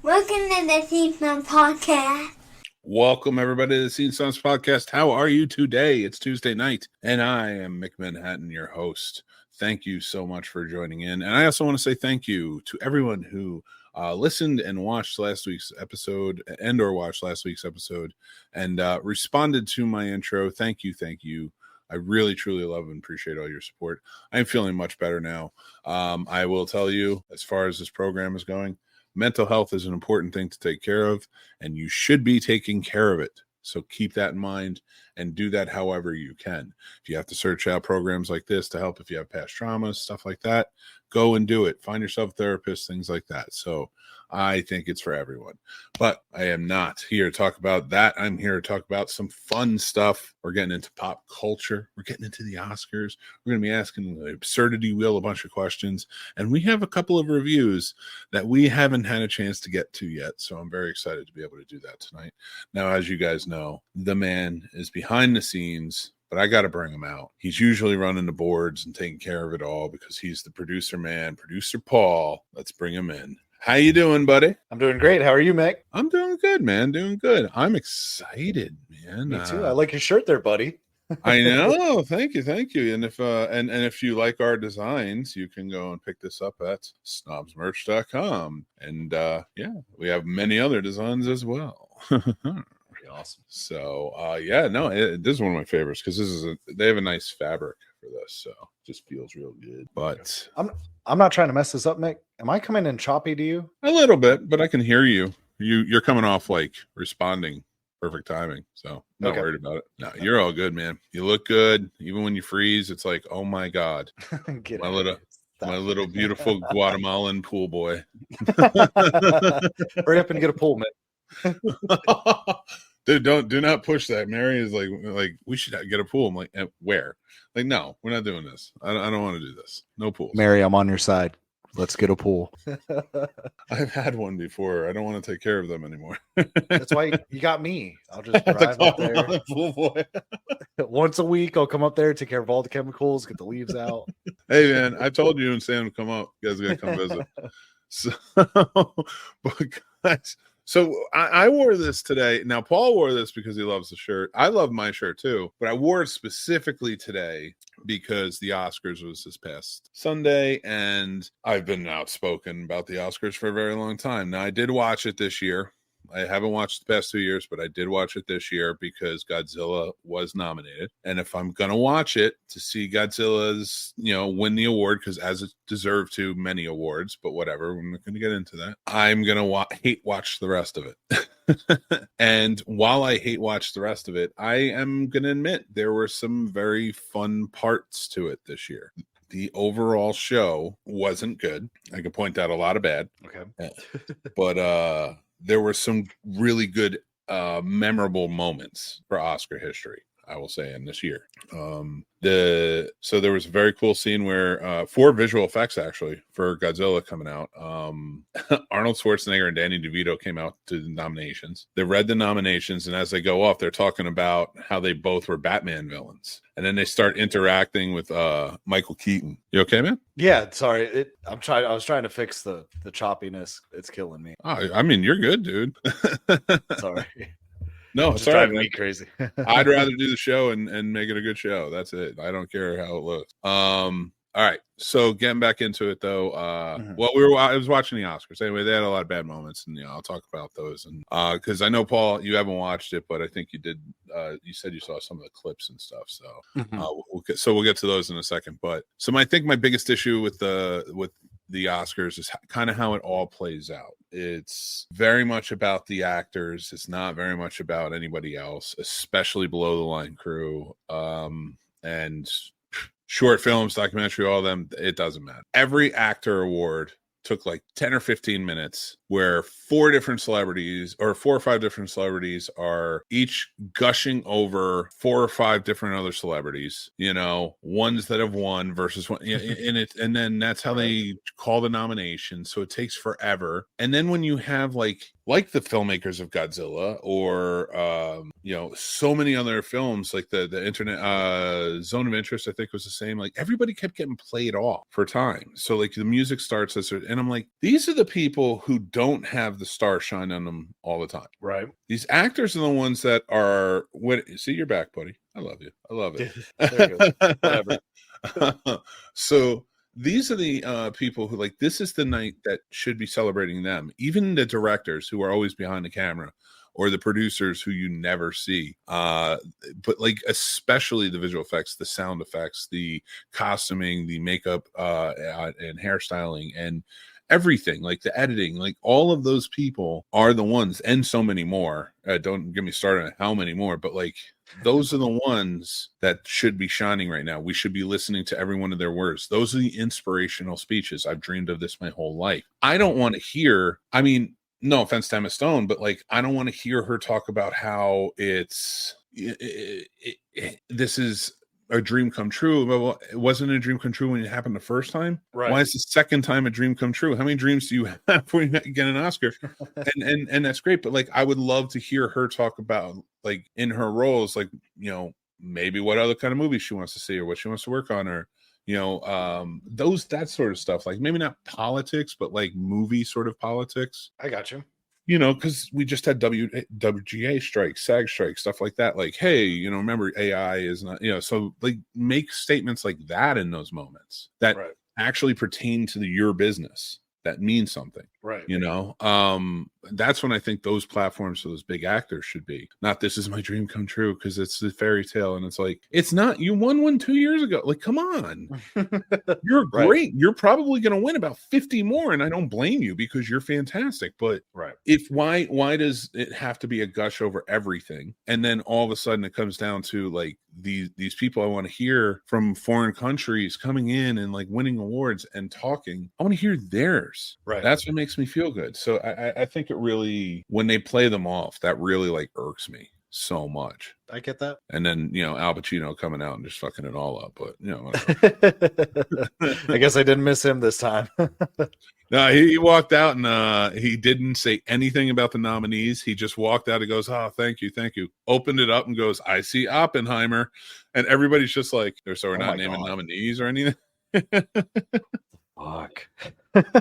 Welcome to the Scene Snobs podcast. Welcome, everybody, to the Scene Snobs podcast. How are you today? It's Tuesday night, and I am Mick Manhattan, your host. Thank you so much for joining in. And I also want to say thank you to everyone who listened and watched last week's episode and responded to my intro. Thank you. I really, truly love and appreciate all your support. I'm feeling much better now. I will tell you, as far as this program is going, mental health is an important thing to take care of, and you should be taking care of it. So keep that in mind and do that however you can. If you have to search out programs like this to help if you have past traumas, stuff like that, go and do it. Find yourself a therapist, things like that. So I think it's for everyone. But I am not here to talk about that. I'm here to talk about some fun stuff. We're getting into pop culture. We're getting into the Oscars. We're going to be asking the Absurdity Wheel a bunch of questions. And we have a couple of reviews that we haven't had a chance to get to yet. So I'm very excited to be able to do that tonight. Now, as you guys know, the man is behind the scenes, but I got to bring him out. He's usually running the boards and taking care of it all because he's the producer man, producer Paul. Let's bring him in. How you doing, buddy? I'm doing great. How are you, Mick? I'm doing good, man. Doing good. I'm excited, man. Me too. I like your shirt there, buddy. I know. Thank you. And if if you like our designs, you can go and pick this up at snobsmerch.com. And we have many other designs as well. Awesome. So this is one of my favorites because they have a nice fabric for this, so it just feels real good. But I'm not trying to mess this up, Mick. Am I coming in choppy to you? A little bit, but I can hear you. You're coming off like responding, perfect timing. So not worried about it. No, you're all good, man. You look good. Even when you freeze, it's like, oh my God. my little beautiful Guatemalan pool boy. Hurry up and get a pool, Mick. Dude, do not push that. Mary is like we should get a pool. I'm like, where? Like, no, we're not doing this. I don't want to do this. No pools. Mary, I'm on your side. Let's get a pool. I've had one before. I don't want to take care of them anymore. That's why you got me. I'll just drive up there. Pool boy. Once a week, I'll come up there, take care of all the chemicals, get the leaves out. Hey, man, I told you and Sam to come up. You guys are going to come visit. So, but guys, so I wore this today. Now, Paul wore this because he loves the shirt. I love my shirt too, but I wore it specifically today because the Oscars was this past Sunday, and I've been outspoken about the Oscars for a very long time. Now, I did watch it this year. I haven't watched the past 2 years, but I did watch it this year because Godzilla was nominated. And if I'm going to watch it to see Godzilla's, win the award, because as it deserved to many awards, but whatever, we're not going to get into that. I'm going to hate watch the rest of it. And while I hate watch the rest of it, I am going to admit there were some very fun parts to it this year. The overall show wasn't good. I could point out a lot of bad. Okay. But, there were some really good, memorable moments for Oscar history, I will say, in this year. So there was a very cool scene where 4 visual effects actually for Godzilla coming out. Arnold Schwarzenegger and Danny DeVito came out to the nominations. They read the nominations, and as they go off, they're talking about how they both were Batman villains. And then they start interacting with Michael Keaton. You okay, man? Yeah, sorry. I was trying to fix the choppiness. It's killing me. Oh, I mean, you're good, dude. Sorry. No, it's driving me crazy. I'd rather do the show and make it a good show. That's it. I don't care how it looks. All right. So getting back into it though, I was watching the Oscars. Anyway, they had a lot of bad moments, and I'll talk about those. And because I know, Paul, you haven't watched it, but I think you did. You said you saw some of the clips and stuff. So we'll get to those in a second. But I think my biggest issue with the Oscars is kind of how it all plays out. It's very much about the actors. It's not very much about anybody else, especially below the line crew. And short films, documentary, all of them, it doesn't matter. Every actor award took like 10 or 15 minutes where 4 or 5 different celebrities are each gushing over 4 or 5 different other celebrities, ones that have won versus one. And then that's how they call the nomination. So it takes forever. And then when you have like like the filmmakers of Godzilla, or so many other films, like the internet Zone of Interest, I think was the same. Like everybody kept getting played off for time. So like the music starts and I'm like, these are the people who don't have the star shine on them all the time. Right. These actors are the ones that are see, you're back, buddy. I love you. I love it. There you go. Whatever. So these are the people who, like, this is the night that should be celebrating them. Even the directors who are always behind the camera, or the producers who you never see. But like, especially the visual effects, the sound effects, the costuming, the makeup, and hairstyling, and everything, like the editing, like all of those people are the ones, and so many more. Don't get me started on how many more, but like, those are the ones that should be shining right now. We should be listening to every one of their words. Those are the inspirational speeches. I've dreamed of this my whole life. I don't want to hear, I mean, no offense to Emma Stone, but like, I don't want to hear her talk about how this is a dream come true. Well, it wasn't a dream come true when it happened the first time. Right. Why is the second time a dream come true? How many dreams do you have when you get an Oscar? and that's great. But like, I would love to hear her talk about, like, in her roles, like, maybe what other kind of movies she wants to see, or what she wants to work on, or that sort of stuff. Like, maybe not politics, but like movie sort of politics. I got you. Because we just had WGA strikes, SAG strikes, stuff like that. Like, hey, remember, AI is not, so like, make statements like that in those moments that actually pertain to your business, that mean something. Right. That's when I think those platforms for those big actors should be. Not, this is my dream come true, because it's the fairy tale, and it's like, it's not. You won one 2 years ago. Like, come on. You're great. Right. You're probably going to win about 50 more, and I don't blame you, because you're fantastic. But why does it have to be a gush over everything? And then all of a sudden it comes down to like, these people I want to hear from foreign countries coming in and like winning awards and talking. I want to hear theirs. Right. That's what makes me feel good. So I think it really, when they play them off, that really like irks me so much. I get that. And then Al Pacino coming out and just fucking it all up. But I guess I didn't miss him this time. No, he walked out and he didn't say anything about the nominees. He just walked out and goes, "Oh, thank you. Opened it up and goes, "I see Oppenheimer," and everybody's just like, "So we're not naming nominees or anything." Fuck,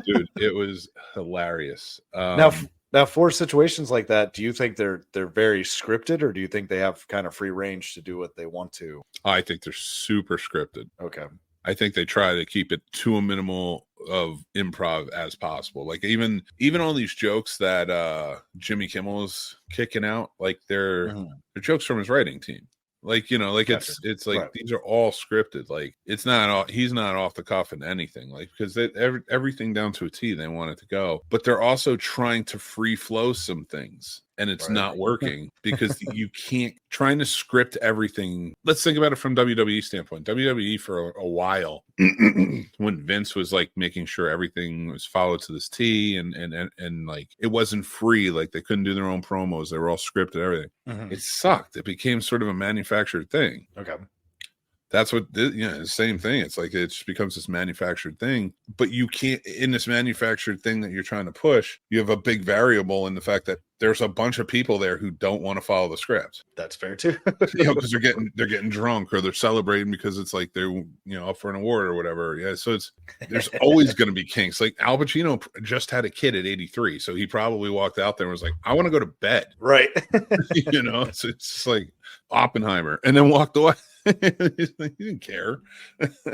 dude, it was hilarious. Now, for situations like that, do you think they're very scripted, or do you think they have kind of free range to do what they want to? I think they're super scripted. Okay. I think they try to keep it to a minimal of improv as possible. Like, even all these jokes that Jimmy Kimmel is kicking out, like they're jokes from his writing team. Like, gotcha. It's like, these are all scripted. Like, it's not he's not off the cuff in anything, like, because everything down to a T they want it to go, but they're also trying to free flow some things, and it's not working because you can't, trying to script everything. Let's think about it from WWE standpoint. WWE for a while, when Vince was like making sure everything was followed to this T, and like, it wasn't free, like they couldn't do their own promos, they were all scripted, everything. It sucked. It became sort of a manufactured thing. Okay. That's what, the same thing. It's like, it just becomes this manufactured thing, but you can't, in this manufactured thing that you're trying to push, you have a big variable in the fact that there's a bunch of people there who don't want to follow the script. That's fair too. Because they're getting drunk, or they're celebrating because it's like they're, up for an award or whatever. Yeah. So there's always going to be kinks. Like, Al Pacino just had a kid at 83. So he probably walked out there and was like, I want to go to bed. Right. So it's just like Oppenheimer, and then walked away. He didn't care.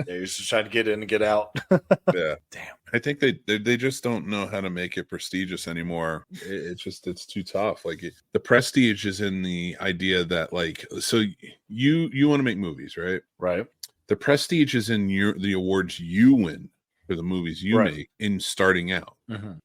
He was just trying to get in and get out. Yeah. Damn. I think they just don't know how to make it prestigious anymore. It's too tough. Like, the prestige is in the idea that, like, so you want to make movies, right? Right. The prestige is in the awards you win for the movies you make in starting out.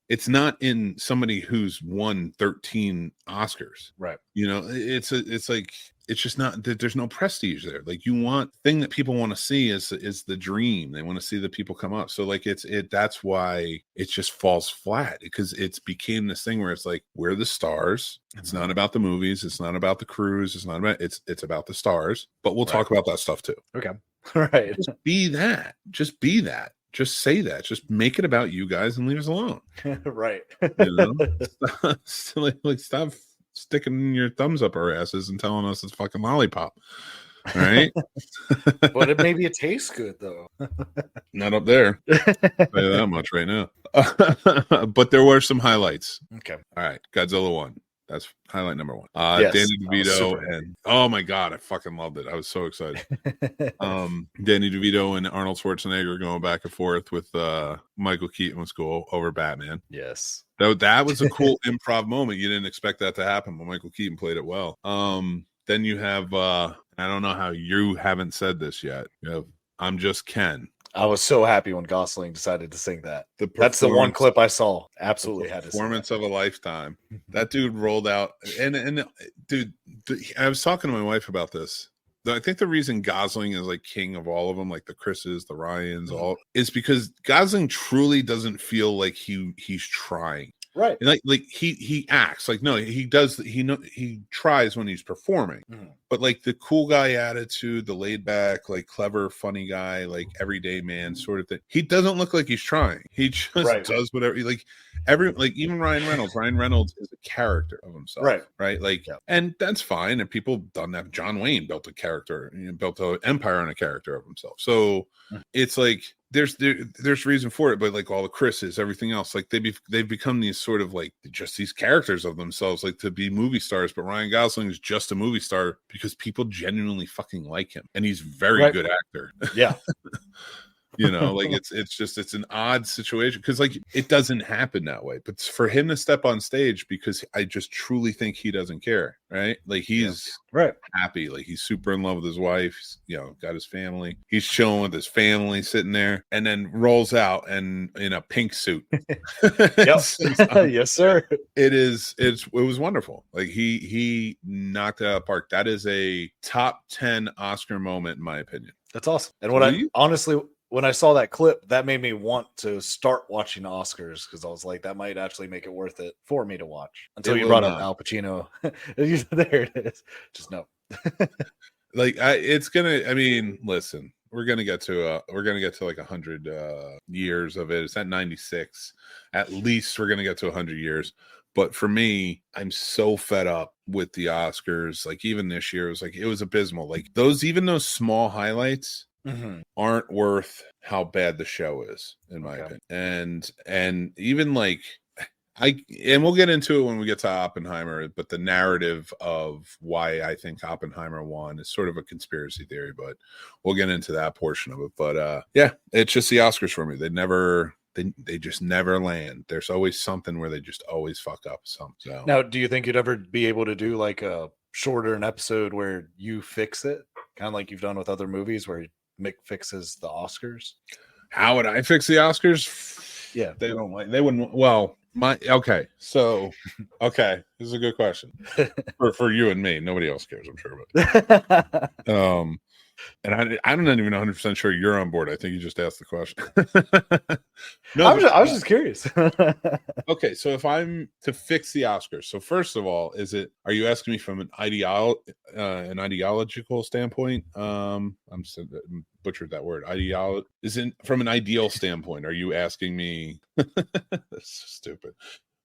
It's not in somebody who's won 13 Oscars. Right. It's like, it's just not, there's no prestige there. Like, you want, thing that people want to see is the dream. They want to see the people come up. So like, that's why it just falls flat, because it's became this thing where it's like, we're the stars. It's not about the movies. It's not about the crews. It's not about, it's about the stars, but we'll talk about that stuff too. Okay. Right. Just be that. just say that. Just make it about you guys and leave us alone. Right. You know, stop sticking your thumbs up our asses and telling us it's fucking lollipop. All right. But maybe it tastes good though. Not up there. I'll tell you that much right now. But there were some highlights. Okay. All right. Godzilla 1. That's highlight number 1. Yes, Danny I was DeVito super happy. and oh my god, I fucking loved it. I was so excited. Danny DeVito and Arnold Schwarzenegger going back and forth with Michael Keaton was cool over Batman. Yes. That was a cool improv moment. You didn't expect that to happen, but Michael Keaton played it well. Then you have I don't know how you haven't said this yet. You have I'm Just Ken. I was so happy when Gosling decided to sing that. The That's the one performance- clip I saw. Absolutely had to sing performance that. of a lifetime. That dude rolled out, and dude, I was talking to my wife about this. I think the reason Gosling is like king of all of them, like the Chris's, the Ryans, all is because Gosling truly doesn't feel like he's trying. Right. And like he acts like no, he does. He tries when he's performing, but like the cool guy attitude, the laid back, like clever, funny guy, like everyday man sort of thing. He doesn't look like he's trying. He just does whatever. Like even Ryan Reynolds. Ryan Reynolds is a character of himself, right? Like, and that's fine. And people have done that. John Wayne built a character, built an empire on a character of himself. So it's like. There's reason for it, but like all the Chris's, everything else, like they've become these sort of like just these characters of themselves, like to be movie stars. But Ryan Gosling is just a movie star because people genuinely fucking like him, and he's a very good actor. Yeah. Like it's an odd situation because like it doesn't happen that way. But for him to step on stage, because I just truly think he doesn't care, right? Like he's happy, like he's super in love with his wife. He's, got his family. He's chilling with his family, sitting there, and then rolls out and in a pink suit. Yes, sir. It was wonderful. Like he knocked it out of the park. That is a top 10 Oscar moment in my opinion. That's awesome. And honestly, when I saw that clip, that made me want to start watching the Oscars because I was like, that might actually make it worth it for me to watch. Until you brought up Al Pacino. There it is. Just no. Like it's gonna. I mean, listen, we're gonna get to like 100 years of it. It's at 96. At least we're gonna get to 100 years. But for me, I'm so fed up with the Oscars. Like even this year, it was abysmal. Like those small highlights aren't worth how bad the show is, in my opinion. And even like we'll get into it when we get to Oppenheimer, but the narrative of why I think Oppenheimer won is sort of a conspiracy theory, but we'll get into that portion of it. But it's just the Oscars for me. They just never land. There's always something where they just always fuck up something. So. Now, do you think you'd ever be able to do like a shorter an episode where you fix it? Kind of like you've done with other movies where Mick fixes the Oscars? How would I fix the Oscars? Yeah. They wouldn't. Well, this is a good question for you and me. Nobody else cares, I'm sure. But and I'm not even 100% sure you're on board. I think you just asked the question. I was just curious. Okay, so if I'm to fix the Oscars, so first of all, are you asking me from an ideological standpoint? I'm butchered that word. From an ideal standpoint, are you asking me? That's stupid.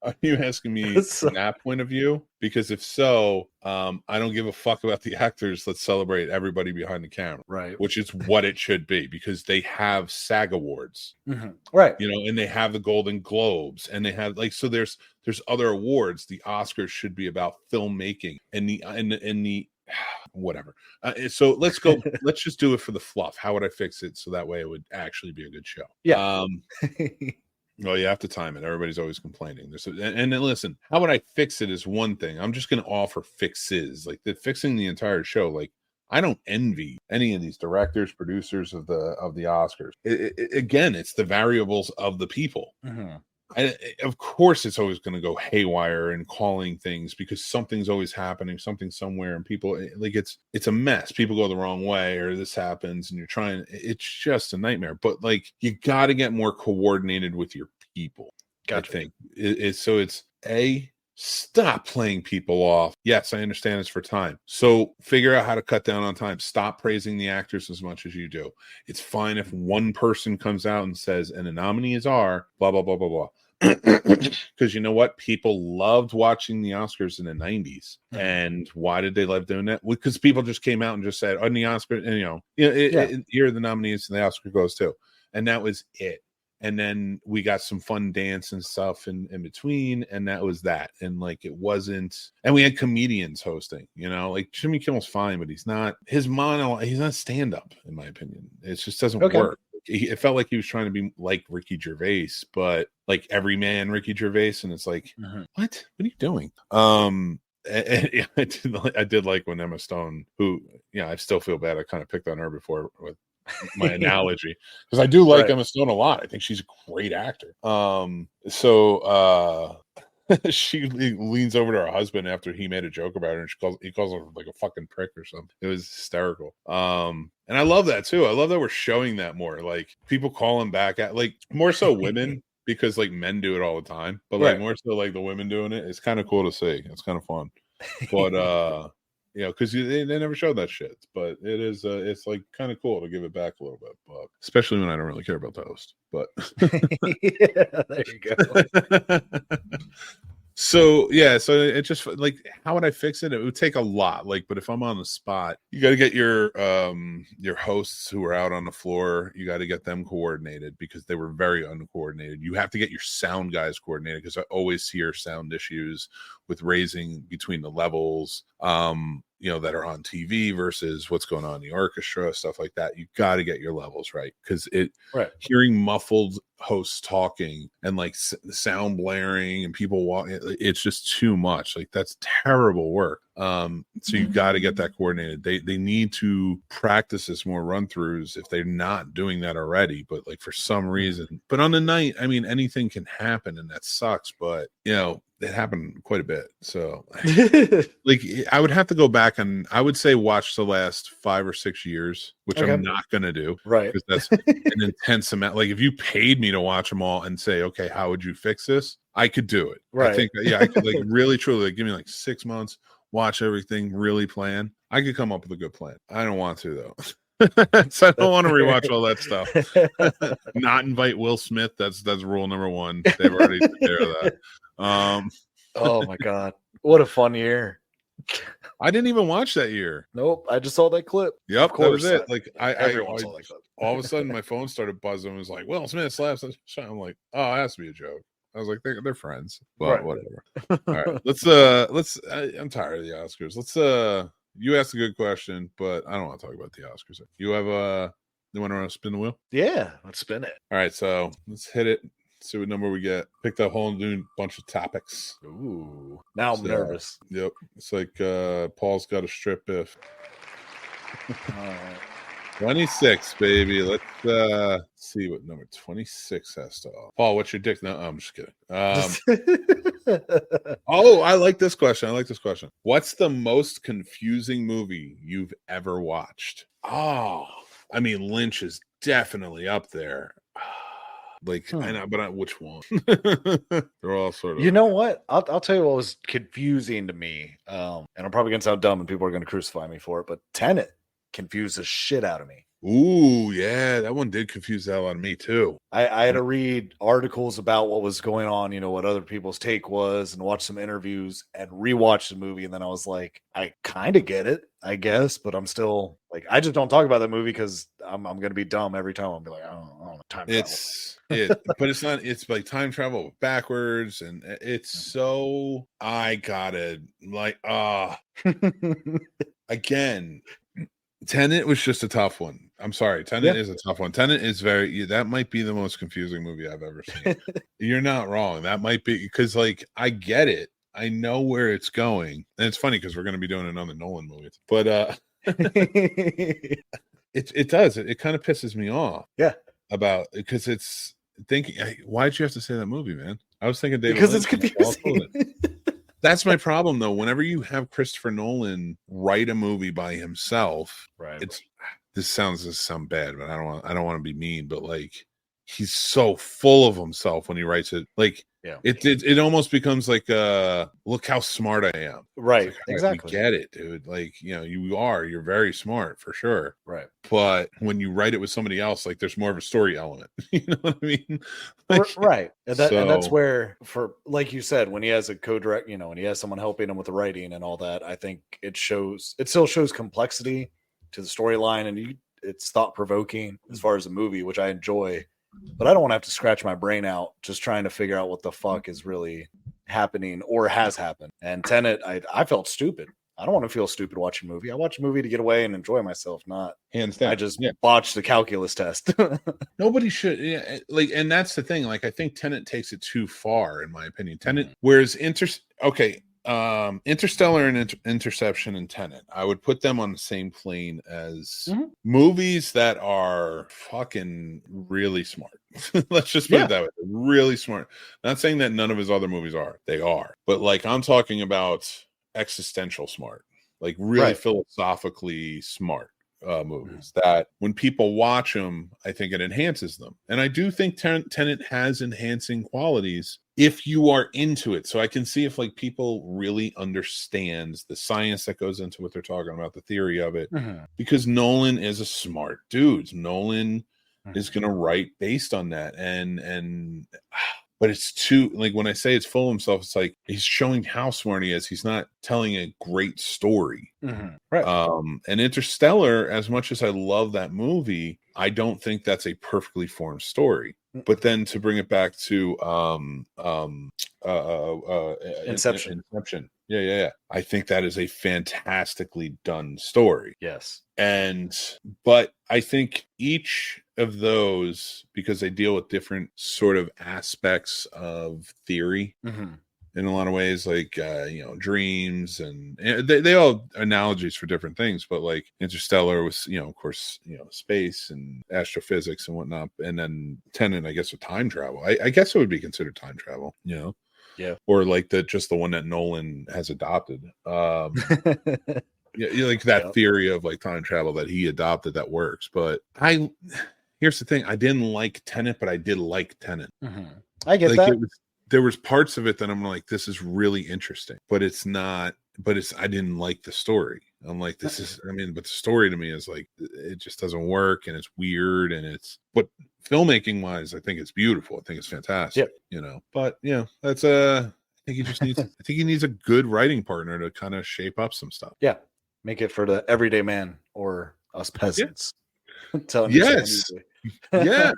Are you asking me from that point of view? Because if so, I don't give a fuck about the actors. Let's celebrate everybody behind the camera, right? Which is what it should be, because they have SAG awards, right? And they have the Golden Globes, and they have there's other awards. The Oscars should be about filmmaking and the whatever. So let's go. Let's just do it for the fluff. How would I fix it so that way it would actually be a good show? Yeah. Well, you have to time it. Everybody's always complaining. And then listen, how would I fix it is one thing. I'm just going to offer fixes, like fixing the entire show. Like I don't envy any of these directors, producers of the Oscars. Again, it's the variables of the people. Of course, it's always going to go haywire and calling things because something's always happening, something somewhere, and people like it's a mess. People go the wrong way, or this happens, and it's just a nightmare. But like, you got to get more coordinated with your people. Gotcha. I think so. It's Stop playing people off. Yes, I understand it's for time. So figure out how to cut down on time. Stop praising the actors as much as you do. It's fine if one person comes out and says, and the nominees are blah, blah, blah, blah, blah. Because you know what? People loved watching the Oscars in the 90s. And why did they love doing that? Because people just came out and just said, oh, the Oscar, and here are the nominees, and the Oscar goes too. And that was it. And then we got some fun dance and stuff in between, and that was that. And like it wasn't, and we had comedians hosting, like Jimmy Kimmel's fine, but he's not stand-up, in my opinion. It just doesn't work. It felt like he was trying to be like Ricky Gervais, but like every man Ricky Gervais, and it's like, what are you doing? And I did like when Emma Stone, who I still feel bad, I kind of picked on her before with my analogy, because I do like Emma Stone a lot. I think she's a great actor. She leans over to her husband after he made a joke about her, and he calls her like a fucking prick or something. It was hysterical. And I love that too. I love that we're showing that more. Like people calling back at, like, more so women, because like men do it all the time, but like more so like the women doing it. It's kind of cool to see. It's kind of fun. But because they never showed that shit. But it is it's like kind of cool to give it back a little bit, but especially when I don't really care about the host. But yeah, there you go. So it just, like, how would I fix it? It would take a lot, like, but if I'm on the spot, you got to get your hosts who are out on the floor, you got to get them coordinated, because they were very uncoordinated. You have to get your sound guys coordinated, because I always hear sound issues with raising between the levels, that are on TV versus what's going on in the orchestra, stuff like that. You got to get your levels right, because hearing muffled hosts talking and like sound blaring and people walking, it's just too much. Like, that's terrible work. So you got to get that coordinated. They need to practice this more run throughs if they're not doing that already. But like, for some reason, but on the night, I mean, anything can happen, and that sucks. But it happened quite a bit. So like, I would have to go back, and I would say watch the last 5 or 6 years, which I'm not going to do. Right. Because that's an intense amount. Like, if you paid me to watch them all and say, okay, how would you fix this? I could do it. Right. I think, I could, like, really, truly, like, give me like 6 months, watch everything, really plan. I could come up with a good plan. I don't want to, though. So I don't want to rewatch all that stuff. Not invite Will Smith. That's rule number 1. They've already taken care of that. Oh my god, what a fun year. I didn't even watch that year. Nope, I just saw that clip. Yep, of course, that was it. Like, everyone saw that clip. All of a sudden my phone started buzzing. It was like, Will Smith slaps. I'm like, oh, it has to be a joke. I was like, they're friends, but whatever. All right, let's. I'm tired of the Oscars. You asked a good question, but I don't want to talk about the Oscars. You want to spin the wheel? Yeah, let's spin it. All right, so let's hit it. See what number we get. Picked a whole new bunch of topics. Ooh, now I'm nervous. Yep, it's like Paul's got a strip if. All right. 26, baby. Let's see what number 26 has to offer. Paul, what's your dick? No, I'm just kidding. Oh, I like this question. What's the most confusing movie you've ever watched? Oh, I mean, Lynch is definitely up there. Like, I know, but which one? They're all sort of. You know what? I'll tell you what was confusing to me. And I'm probably gonna sound dumb, and people are gonna crucify me for it. But Tenet confused the shit out of me. Ooh, yeah, that one did confuse the hell out of me too. I had to read articles about what was going on, what other people's take was, and watch some interviews and rewatch the movie. And then I was like, I kind of get it, I guess, but I'm still like, I just don't talk about that movie because I'm gonna be dumb every time. I'll be like, I don't know, time travel. But it's not. It's like time travel backwards, and it's so I got it. Like, again. Tenet was just a tough one. I'm sorry. Tenet is a tough one. Tenet is that might be the most confusing movie I've ever seen. You're not wrong. That might be because, like, I get it. I know where it's going. And it's funny because we're going to be doing another Nolan movie. But it does. It kind of pisses me off. Yeah. About because it's thinking, why'd you have to say that movie, man? I was thinking David because Lynch it's confusing. That's my problem, though. Whenever you have Christopher Nolan write a movie by himself, right? This sounds bad, but I don't want to be mean, but like he's so full of himself when he writes it. Like, Yeah. It almost becomes like look how smart I am. Right. Like, Exactly. we get it, dude. Like, you're very smart for sure. Right. But when you write it with somebody else, like there's more of a story element. You know what I mean? Like, right. And that's where, for like you said, when he has a co-direct, when he has someone helping him with the writing and all that, I think it still shows complexity to the storyline, and it's thought provoking as far as the movie, which I enjoy. But I don't want to have to scratch my brain out just trying to figure out what the fuck is really happening or has happened. And Tenet, I felt stupid. I don't want to feel stupid watching a movie. I watch a movie to get away and enjoy myself, not hands down. I just botched the calculus test. Nobody should, and that's the thing. Like, I think Tenet takes it too far, in my opinion. Tenet, whereas Interstellar and Interception and Tenet, I would put them on the same plane as movies that are fucking really smart. Let's just put it that way. Really smart. Not saying that none of his other movies are. They are. But like, I'm talking about existential smart, like really philosophically smart movies that when people watch them, I think it enhances them. And I do think Tenet has enhancing qualities if you are into it. So I can see if like people really understands the science that goes into what they're talking about, the theory of it, because Nolan is a smart dude. Nolan is going to write based on that. And but it's too, like, when I say it's full of himself, it's like he's showing how smart he is. He's not telling a great story. Right. And Interstellar, as much as I love that movie, I don't think that's a perfectly formed story. But then to bring it back to Inception. Yeah. I think that is a fantastically done story. Yes. But I think each of those, because they deal with different sort of aspects of theory in a lot of ways, like dreams, and they all analogies for different things. But like Interstellar was, of course, space and astrophysics and whatnot, and then Tenet, I guess, with time travel. I guess it would be considered time travel, Yeah. or like just the one that Nolan has adopted. Yeah, like that theory of like time travel that he adopted that works. But here's the thing: I didn't like Tenet, but I did like Tenet. I get that. There was parts of it that I'm like, this is really interesting, but it's not. But I didn't like the story. I'm like, but the story to me is like, it just doesn't work, and it's weird, but filmmaking wise, I think it's beautiful. I think it's fantastic. But that's I think he needs a good writing partner to kind of shape up some stuff. Yeah. Make it for the everyday man or us peasants. Yes. Yeah,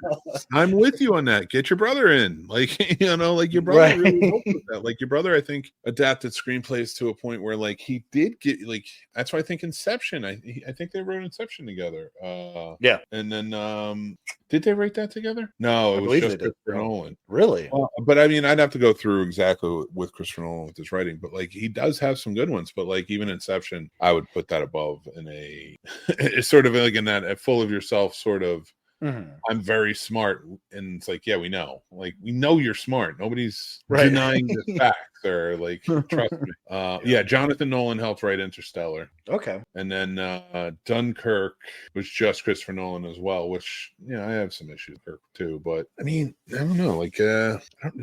I'm with you on that. Get your brother in, like like your brother really helped with that. Like your brother, I think, adapted screenplays to a point where like he did get like. That's why I think Inception. I think they wrote Inception together. And then did they write that together? No, it was just Christopher Nolan. Really? But I mean, I'd have to go through exactly with Christopher Nolan with his writing. But like, he does have some good ones. But like, even Inception, I would put that above in it's sort of like in that full of yourself sort of. I'm very smart, and it's like, yeah, we know you're smart. Nobody's denying the facts, or like, trust me. Jonathan Nolan helped write Interstellar. Okay. And then Dunkirk was just Christopher Nolan as well, which I have some issues with Kirk too. But I mean, I don't know, like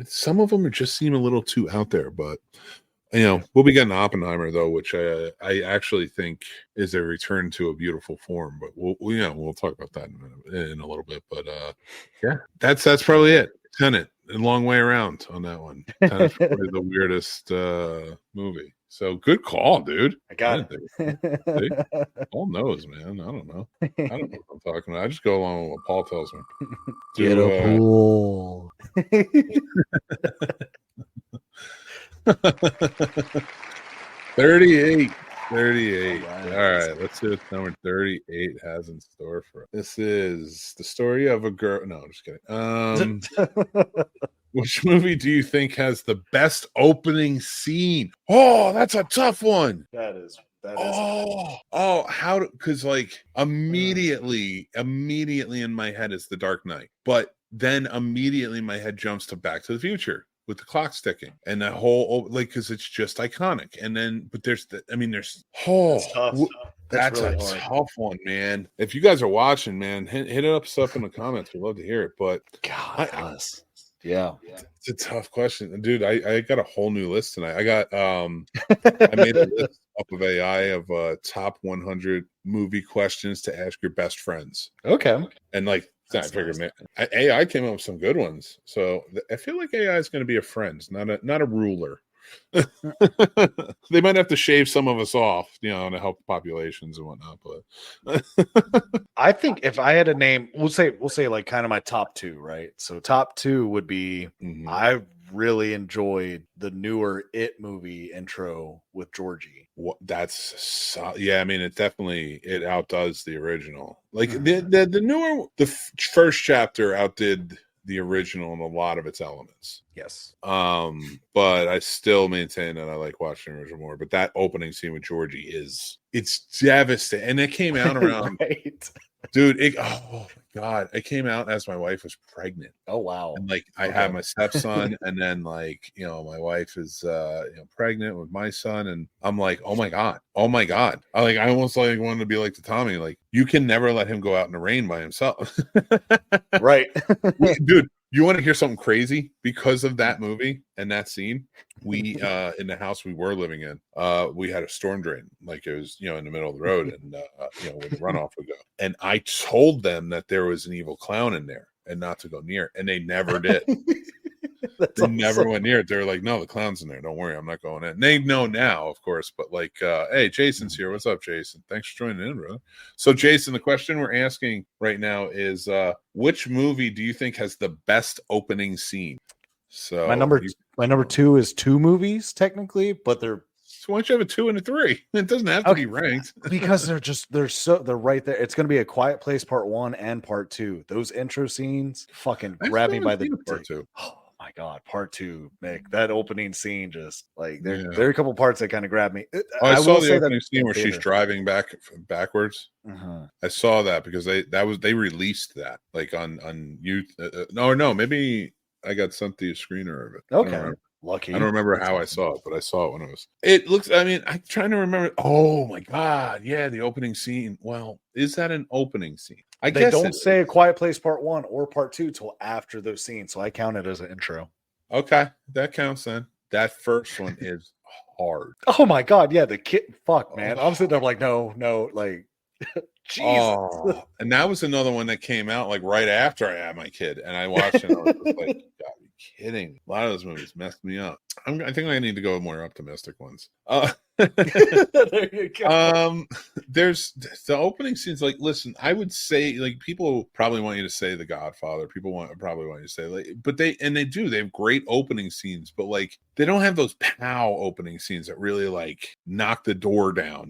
some of them just seem a little too out there. But we'll be getting Oppenheimer though, which I actually think is a return to a beautiful form. But we'll talk about that in a little bit. But that's probably it. Tenet, a long way around on that one. Tenet's probably the weirdest movie. So good call, dude. I got it. Paul knows, man. I don't know. I don't know what I'm talking about. I just go along with what Paul tells me. Get a pool. 38. All right, let's see what number 38 has in store for us. This is the story of a girl. No, I'm just kidding. Which movie do you think has the best opening scene? Oh, that's a tough one. That is. Because like immediately in my head is The Dark Knight, but then immediately my head jumps to Back to the Future with the clock ticking and that whole, like, because it's just iconic. And then, but there's That's really a hard. tough one, man. If you guys are watching, man, hit it up in the comments. We'd love to hear it. But God, yeah. it's a tough question, dude. I got a whole new list tonight. I made a list up of AI of top 100 movie questions to ask your best friends. Okay. And like, I figured, man, AI came up with some good ones. So I feel like AI is going to be a friend, not a ruler. They might have to shave some of us off, to help populations and whatnot. But I think if I had a name, we'll say like kind of my top two, right? So top two would be I really enjoyed the newer It movie intro with Georgie. Yeah, I mean it outdoes the original. Like the newer, first chapter outdid the original in a lot of its elements. Yes. But I still maintain that I like watching the original more. But that opening scene with Georgie it's devastating. And it came out around right. Dude, oh my God. It came out as my wife was pregnant. Oh wow. And like I had my stepson, and then like, my wife is pregnant with my son, and I'm like, oh my God. I almost like wanted to be like to Tommy, like, you can never let him go out in the rain by himself. Right. Dude, you want to hear something crazy? Because of that movie and that scene, we in the house we were living in, we had a storm drain, like it was, in the middle of the road, and where the runoff would go. And I told them that there was an evil clown in there and not to go near it, and they never did. They never went near it. They were like, no, the clown's in there. Don't worry, I'm not going in. They know now, of course, but like, hey, Jason's here. What's up, Jason? Thanks for joining in, brother. So, Jason, the question we're asking right now is, which movie do you think has the best opening scene? So my number two is two movies technically, but they're. So why don't you have a 2 and a 3? It doesn't have to be ranked because they're right there. It's going to be A Quiet Place Part 1 and Part 2. Those intro scenes fucking grab me by the Part 2. Oh my God, Part 2, Mick. That opening scene just like there are a couple parts that kind of grab me. I saw the opening scene where she's driving backwards. I saw that because they released that like on youth. No, maybe I got sent the screener of it. Okay. Lucky. I don't remember how I saw it, but I saw it when it looks, I mean, I'm trying to remember. Oh my God. Yeah. The opening scene. Well, is that an opening scene? I guess they don't say A Quiet Place Part 1 or Part 2 till after those scenes. So I count it as an intro. Okay. That counts then. That first one is hard. Oh my God. Yeah. The kid. Fuck, man. I'm sitting there like, no, like, Jesus. Oh, and that was another one that came out like right after I had my kid, and I watched it. And I was just like, God, are you kidding? A lot of those movies messed me up. I think I need to go with more optimistic ones. There you go. There's the opening scenes. Like, listen, I would say like people probably want you to say The Godfather. People probably want you to say like, but they do. They have great opening scenes, but like they don't have those pow opening scenes that really like knock the door down.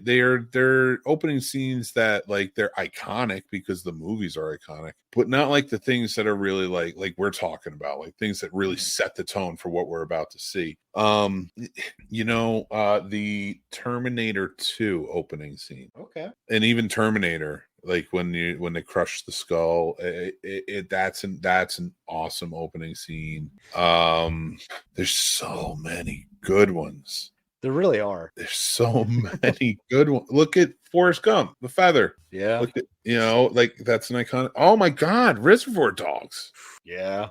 They're opening scenes that like they're iconic because the movies are iconic, but not like the things that are really like we're talking about, like things that really set the tone for what we're about to see. The Terminator 2 opening scene. Okay. And even Terminator, like when they crush the skull, that's an awesome opening scene. There's so many good ones. There really are. There's so many good ones. Look at Forrest Gump, the feather. Yeah. Look at, like that's an iconic. Oh my God, Reservoir Dogs. Yeah.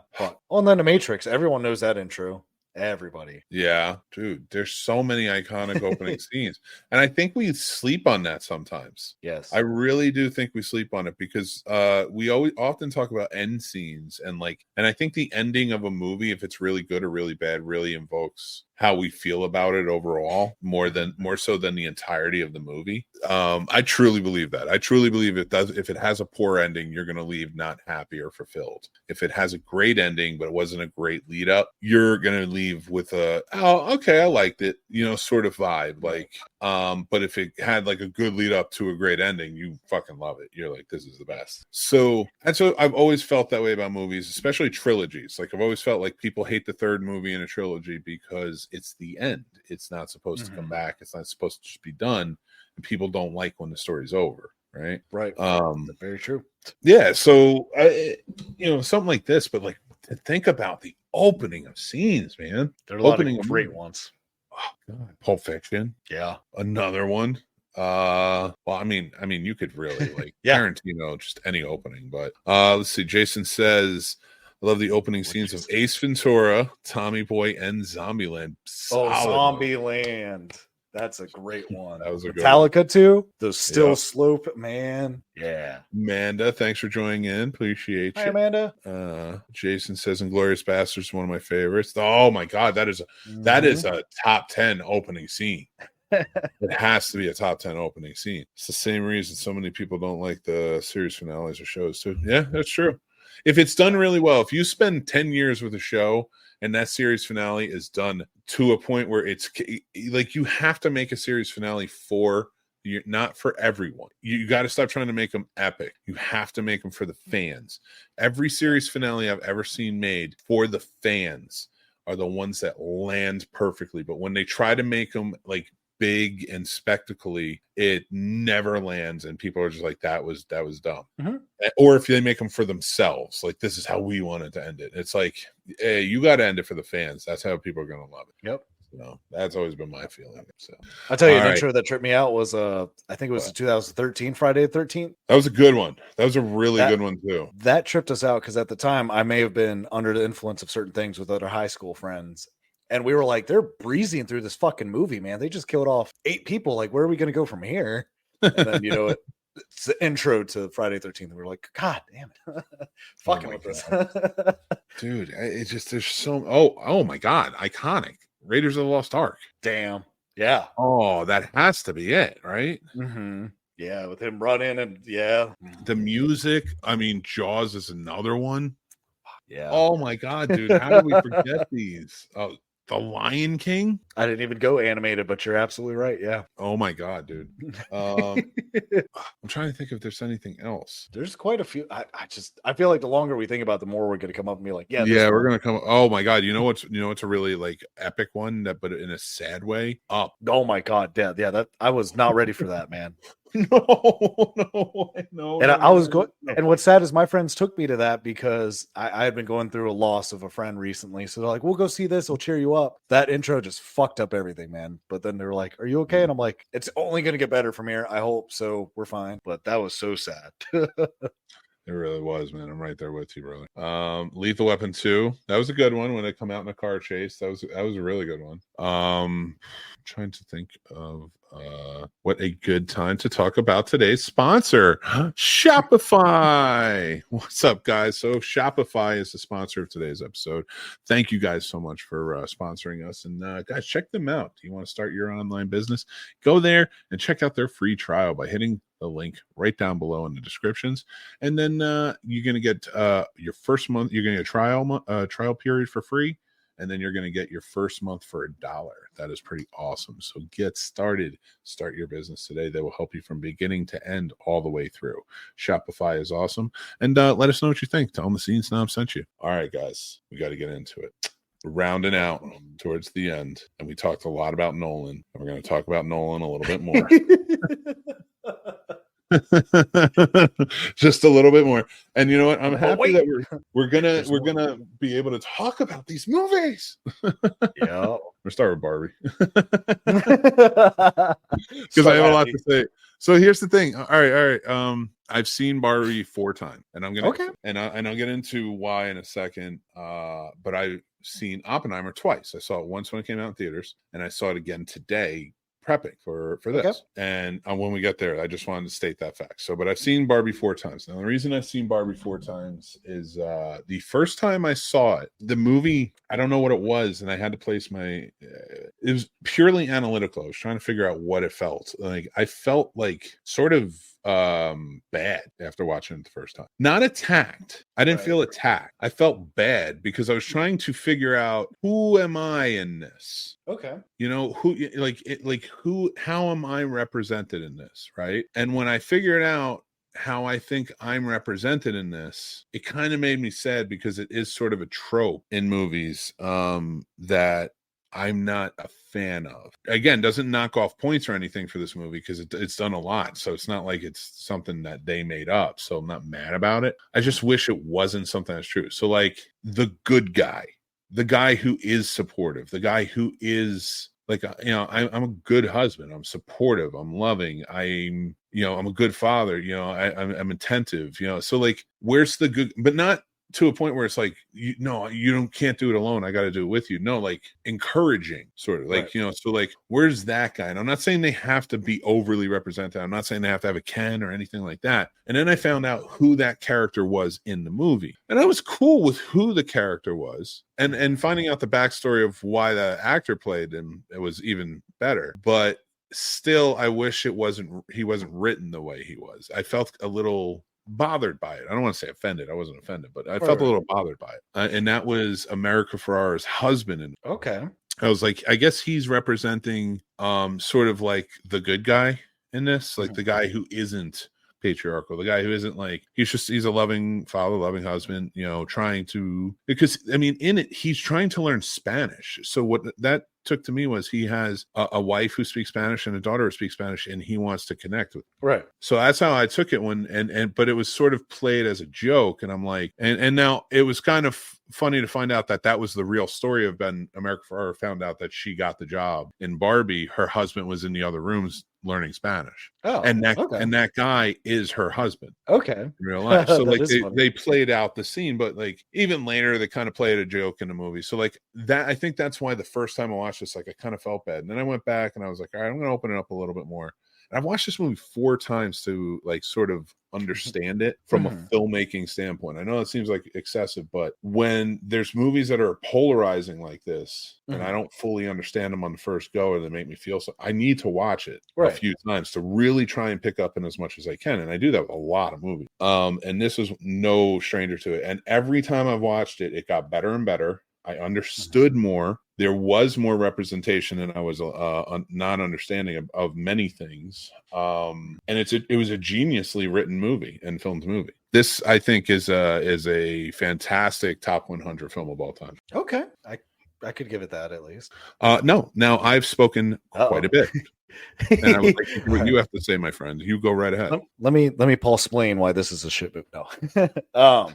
And then The Matrix. Everyone knows that intro. Everybody. Yeah, dude, there's so many iconic opening scenes, and I think we sleep on that sometimes. Yes, I really do think we sleep on it because we often talk about end scenes, and I think the ending of a movie, if it's really good or really bad, really invokes how we feel about it overall more so than the entirety of the movie. I truly believe that. I truly believe if it has a poor ending, you're going to leave not happy or fulfilled. If it has a great ending but it wasn't a great lead up, you're going to leave with a, oh, okay, I liked it, sort of vibe. Like, but if it had like a good lead up to a great ending, you fucking love it. You're like, this is the best. So I've always felt that way about movies, especially trilogies. Like I've always felt like people hate the third movie in a trilogy because it's the end. It's not supposed to come back. It's not supposed to just be done. And people don't like when the story's over. Right. Very true. Yeah. So something like this, but like to think about the opening of scenes, man. There are a lot of great ones. Oh God. Pulp Fiction. Yeah. Another one. Well, I mean, you could really like Yeah. Tarantino, just any opening, but let's see. Jason says, I love the opening scenes of Ace Ventura, Tommy Boy, and Zombieland. Oh, Solid one. Zombieland. That's a great one. That was a good Metallica too. The still Yep. slope, man. Yeah. Amanda, thanks for joining in. Appreciate Hi, you. Amanda. Jason says, Inglorious Bastards is one of my favorites. Oh my god, that is a top 10 opening scene. It has to be a top 10 opening scene. It's the same reason so many people don't like the series finales or shows too. Yeah, that's true. If it's done really well, if you spend 10 years with a show and that series finale is done to a point where it's like, you have to make a series finale for you, not for everyone. You got to stop trying to make them epic. You have to make them for the fans. Every series finale I've ever seen made for the fans are the ones that land perfectly. But when they try to make them like big and spectacly, it never lands, and people are just like, that was dumb. Or if they make them for themselves, like, this is how we wanted to end it, it's like, hey, you got to end it for the fans. That's how people are going to love it. Yep. That's always been my feeling. So I'll tell you, an intro that tripped me out was I think it was the 2013 Friday the 13th. That was a good one. That was a really good one too. That tripped us out because at the time I may have been under the influence of certain things with other high school friends. And we were like, they're breezing through this fucking movie, man. They just killed off 8 people. Like, where are we going to go from here? And then, it's the intro to Friday the 13th. And we're like, God damn it. Fucking with this. Dude, it's just, there's so, oh my God. Iconic. Raiders of the Lost Ark. Damn. Yeah. Oh, that has to be it, right? Mm-hmm. Yeah, with him running and the music. I mean, Jaws is another one. Yeah. Oh my God, dude. How did we forget these? The Lion King. I didn't even go animated, but you're absolutely right. Yeah. Oh my God, dude. I'm trying to think if there's anything else. There's quite a few. I feel like the longer we think about, the more we're going to come up and be like, yeah, we're going to come. Oh my God. You know what's a really like epic one, but in a sad way? Up. Oh my God. Yeah. That I was not ready for that, man. No. And I was going, and what's sad is my friends took me to that because I had been going through a loss of a friend recently. So they're like, we'll go see this. It'll cheer you up. That intro just fucked up everything, man. But then they were like, are you okay? And I'm like, it's only going to get better from here. I hope so. We're fine. But that was so sad. It really was, man. I'm right there with you, brother. Lethal Weapon 2. That was a good one when it come out in a car chase. That was a really good one. Trying to think of what a good time to talk about today's sponsor, Shopify. What's up, guys? So Shopify is the sponsor of today's episode. Thank you guys so much for sponsoring us. And guys, check them out. Do you want to start your online business? Go there and check out their free trial by hitting the link right down below in the descriptions. And then you're going to get your first month. You're going to get a trial period for free. And then you're going to get your first month for $1. That is pretty awesome. So get started. Start your business today. They will help you from beginning to end all the way through. Shopify is awesome. And let us know what you think. Tell them the Scene Snobs sent you. All right, guys. We got to get into it. We're rounding out towards the end. And we talked a lot about Nolan. And we're going to talk about Nolan a little bit more. Just a little bit more. And you know what, I'm happy that we're gonna be able to talk about these movies. Yeah, we'll start with Barbie because I have a lot to say. So here's the thing. All right. I've seen Barbie 4 times, and I'm gonna and I'll get into why in a second. But I've seen Oppenheimer twice. I saw it once when it came out in theaters, and I saw it again today prepping for this. Okay. And when we get there, I just wanted to state that fact. But I've seen Barbie 4 times. Now, the reason I've seen Barbie 4 times is the first time I saw it, the movie, I don't know what it was, and I had to place it was purely analytical. I was trying to figure out what it felt like. I felt like sort of bad after watching it the first time. Not attacked. I didn't feel attacked. I felt bad because I was trying to figure out, who am I in this? Okay. How am I represented in this? Right. And when I figured out how I think I'm represented in this, it kind of made me sad because it is sort of a trope in movies that I'm not a fan of. Again, doesn't knock off points or anything for this movie because it's done a lot. So it's not like it's something that they made up. So I'm not mad about it. I just wish it wasn't something that's true. So like the good guy, the guy who is supportive, the guy who is like, I'm a good husband. I'm supportive. I'm loving. I'm a good father. I'm attentive. So like, where's the good? But not to a point where it's like, can't do it alone. I got to do it with you. No, like encouraging, sort of like, so like, where's that guy? And I'm not saying they have to be overly represented. I'm not saying they have to have a Ken or anything like that. And then I found out who that character was in the movie, and I was cool with who the character was, and finding out the backstory of why the actor played him, it was even better. But still, I wish he wasn't written the way he was. I felt a little bothered by it. I don't want to say offended. I wasn't offended, but I felt a little bothered by it. And that was America Ferrera's husband. And okay, I was like, I guess he's representing sort of like the good guy in this, like the guy who isn't patriarchal, the guy who isn't like, he's a loving father, loving husband, trying to, because I mean, in it, he's trying to learn Spanish. So what that took to me was he has a wife who speaks Spanish and a daughter who speaks Spanish, and he wants to connect with them. Right. So that's how I took it but it was sort of played as a joke, and I'm like, and now it was kind of funny to find out that was the real story of Ben. America Ferrera found out that she got the job in Barbie. Her husband was in the other rooms learning Spanish. Oh, and that guy is her husband. Okay. In real life. So like they played out the scene, but like even later they kind of played a joke in the movie. So like that, I think that's why the first time I watched this, like I kind of felt bad. And then I went back and I was like, all right, I'm going to open it up a little bit more. And I've watched this movie 4 times to like sort of understand it from a filmmaking standpoint. I know it seems like excessive, but when there's movies that are polarizing like this, and I don't fully understand them on the first go, or they make me feel so, I need to watch it a few times to really try and pick up in as much as I can. And I do that with a lot of movies. And this was no stranger to it. And every time I've watched it, it got better and better. I understood more. There was more representation, and I was not understanding of many things. And it was a geniusly written movie and filmed movie. This, I think, is a fantastic top 100 film of all time. Okay, I could give it that at least. No, now I've spoken quite a bit, and I would like to hear what you have to say, my friend. You go right ahead. Let me Paul explain why this is a shit movie. No.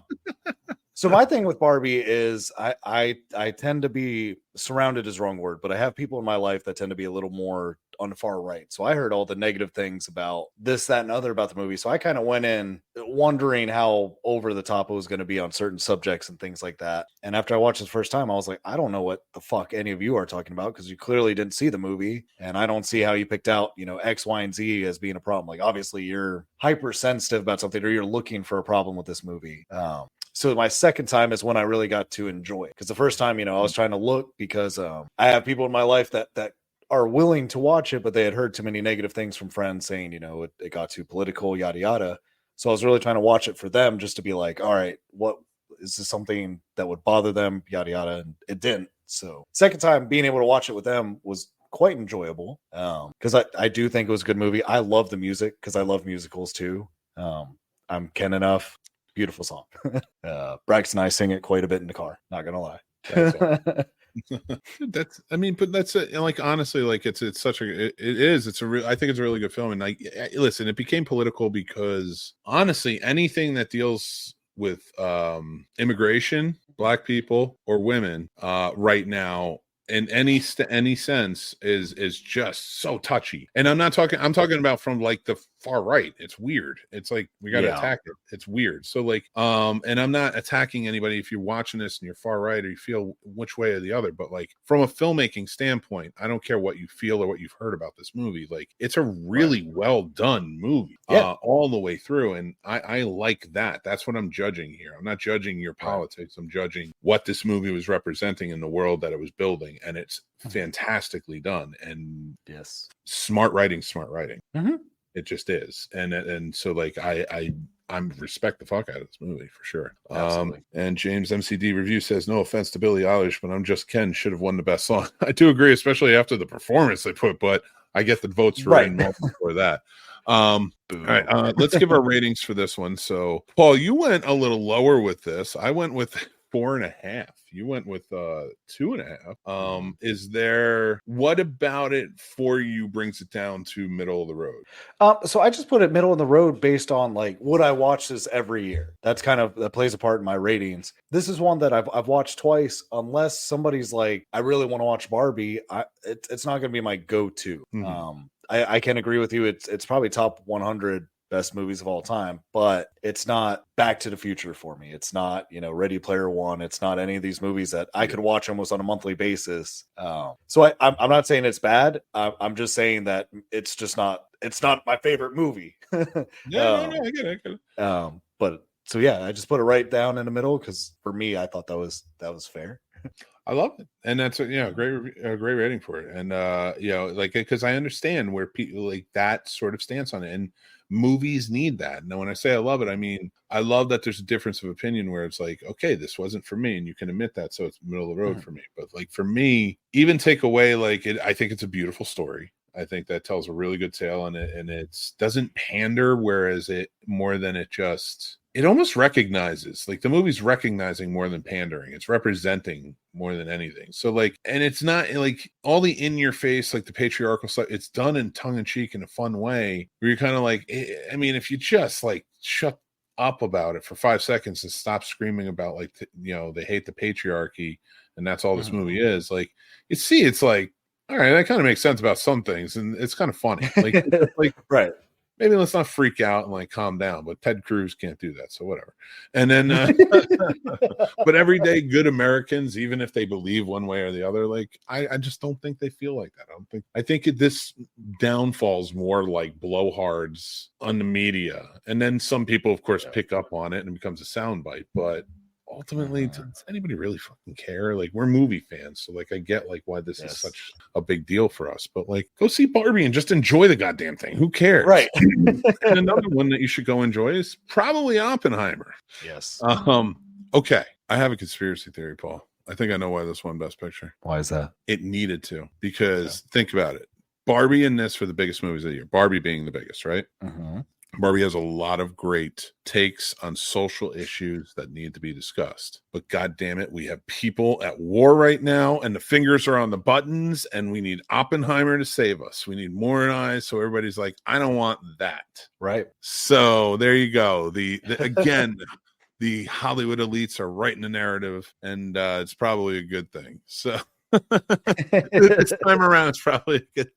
So my thing with Barbie is I tend to be surrounded is the wrong word, but I have people in my life that tend to be a little more on the far right. So I heard all the negative things about this, that, and other about the movie. So I kind of went in wondering how over the top it was going to be on certain subjects and things like that. And after I watched it the first time, I was like, I don't know what the fuck any of you are talking about, because you clearly didn't see the movie. And I don't see how you picked out, X, Y, and Z as being a problem. Like, obviously you're hypersensitive about something, or you're looking for a problem with this movie. So my second time is when I really got to enjoy it. Because the first time, I was trying to look because I have people in my life that are willing to watch it, but they had heard too many negative things from friends saying, it got too political, yada, yada. So I was really trying to watch it for them, just to be like, all right, what is this something that would bother them, yada, yada. And it didn't. So second time being able to watch it with them was quite enjoyable. Because I do think it was a good movie. I love the music because I love musicals too. I'm Ken enough. Beautiful song. Braxton and I sing it quite a bit in the car. Not gonna lie. But that's like, honestly, like it's such a, I think it's a really good film. And like, listen, it became political because honestly, anything that deals with immigration, Black people, or women right now, in any sense, is just so touchy. And I'm talking about from like the far right. It's weird. It's like, we got to attack it. It's weird. So like, and I'm not attacking anybody if you're watching this and you're far right or you feel which way or the other, but like from a filmmaking standpoint, I don't care what you feel or what you've heard about this movie. Like, it's a really well done movie all the way through. And I like that. That's what I'm judging here. I'm not judging your politics. I'm judging what this movie was representing in the world that it was building. And it's fantastically done. And smart writing. Mm-hmm. It just is. And so like, I'm respect the fuck out of this movie for sure. And James MCD review says, no offense to Billie Eilish, but I'm Just Ken should have won the best song. I do agree, especially after the performance they put, but I get the votes for that. All right, let's give our ratings for this one. So Paul, you went a little lower with this. I went with 4.5. You went with 2.5. Is there, what about it for you brings it down to middle of the road? So I just put it middle of the road based on like, would I watch this every year? That's kind of, that plays a part in my ratings. This is one that I've watched twice, unless somebody's like, I really want to watch Barbie. It's not going to be my go-to. I can agree with you. It's probably top 100 best movies of all time, but it's not Back to the Future for me. It's not, Ready Player One. It's not any of these movies that I could watch almost on a monthly basis. So I'm not saying it's bad. I'm just saying that it's not my favorite movie. No, I get it. But so yeah, I just put it right down in the middle because for me, I thought that was fair. I love it, and that's a great rating for it. And like, because I understand where people like that sort of stance on it, and movies need that. And when I say I love it, I mean I love that there's a difference of opinion where it's like, okay, this wasn't for me, and you can admit that, so it's middle of the road for me. But like for me, even take away like it, I think it's a beautiful story. I think that tells a really good tale, and it doesn't pander, whereas it more than it almost recognizes, like the movie's recognizing more than pandering. It's representing more than anything. So like, and it's not like all the in your face, like the patriarchal stuff, it's done in tongue in cheek in a fun way where you're kind of like, I mean, if you just like shut up about it for 5 seconds and stop screaming about like, they hate the patriarchy and that's all this movie is, like, you see, it's like, all right, that kind of makes sense about some things, and it's kind of funny. Like right. Maybe let's not freak out and like calm down, but Ted Cruz can't do that, so whatever. And then but everyday good Americans, even if they believe one way or the other, like I just don't think they feel like that. I think this downfalls more like blowhards on the media, and then some people of course pick up on it and it becomes a soundbite. But ultimately, does anybody really fucking care? Like, we're movie fans, so like I get like why this is such a big deal for us, but like, go see Barbie and just enjoy the goddamn thing. Who cares? Right. And another one that you should go enjoy is probably Oppenheimer. Yes. Okay, I have a conspiracy theory, Paul. I think I know why this won Best Picture. Why is that? It needed to, because think about it. Barbie and this for the biggest movies of the year. Barbie being the biggest, right? Barbie has a lot of great takes on social issues that need to be discussed. But God damn it, we have people at war right now, and the fingers are on the buttons, and we need Oppenheimer to save us. We need more eyes, so everybody's like, I don't want that. Right. So there you go. The again, the Hollywood elites are writing the narrative, and it's probably a good thing. So this time around, it's probably a good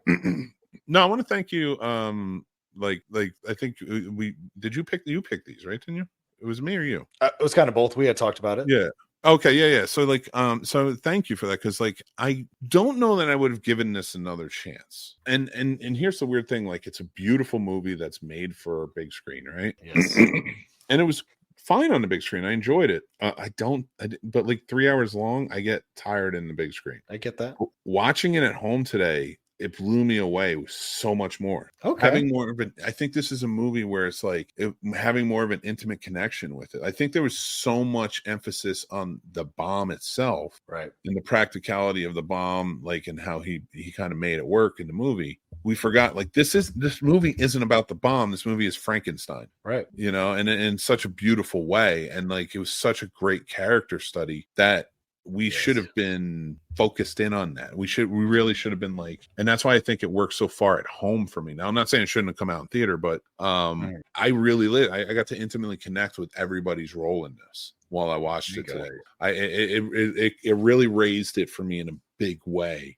thing. No, I want to thank you. Like I think you pick these, right? Didn't you? It was me or you? It was kind of both. We had talked about it. Yeah. Okay. Yeah. So like, so thank you for that, because like I don't know that I would have given this another chance. And here's the weird thing: like, it's a beautiful movie that's made for a big screen, right? Yes. And it was fine on the big screen. I enjoyed it. But like 3 hours long, I get tired in the big screen. I get that. Watching it at home today, it blew me away with so much more. Okay. Having more of I think this is a movie where it's like having more of an intimate connection with it. I think there was so much emphasis on the bomb itself, right, and the practicality of the bomb, like, and how he kind of made it work in the movie. We forgot, like, this movie isn't about the bomb. This movie is Frankenstein, right? And in such a beautiful way, and like it was such a great character study that we should have been focused in on that. We really should have been like, and that's why I think it works so far at home for me. Now, I'm not saying it shouldn't have come out in theater, but I really I got to intimately connect with everybody's role in this while I watched it today. It really raised it for me in a big way.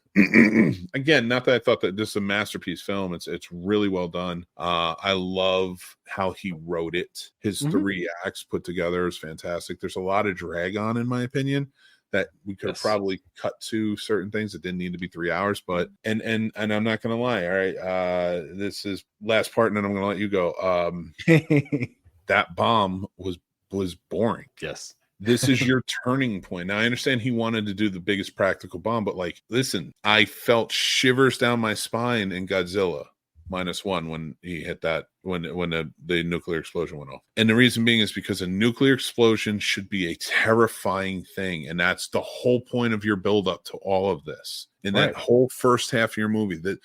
Again, not that I thought that this is a masterpiece film. It's really well done. I love how he wrote it. His 3 acts put together is fantastic. There's a lot of drag on, in my opinion, that we could have probably cut to certain things that didn't need to be 3 hours. But and I'm not gonna lie. All right, this is last part, and then I'm gonna let you go. That bomb was boring. Yes. This is your turning point. Now, I understand he wanted to do the biggest practical bomb, but like, listen, I felt shivers down my spine in Godzilla -1 when he hit that, when the nuclear explosion went off. And the reason being is because a nuclear explosion should be a terrifying thing. And that's the whole point of your buildup to all of this. In that whole first half of your movie, the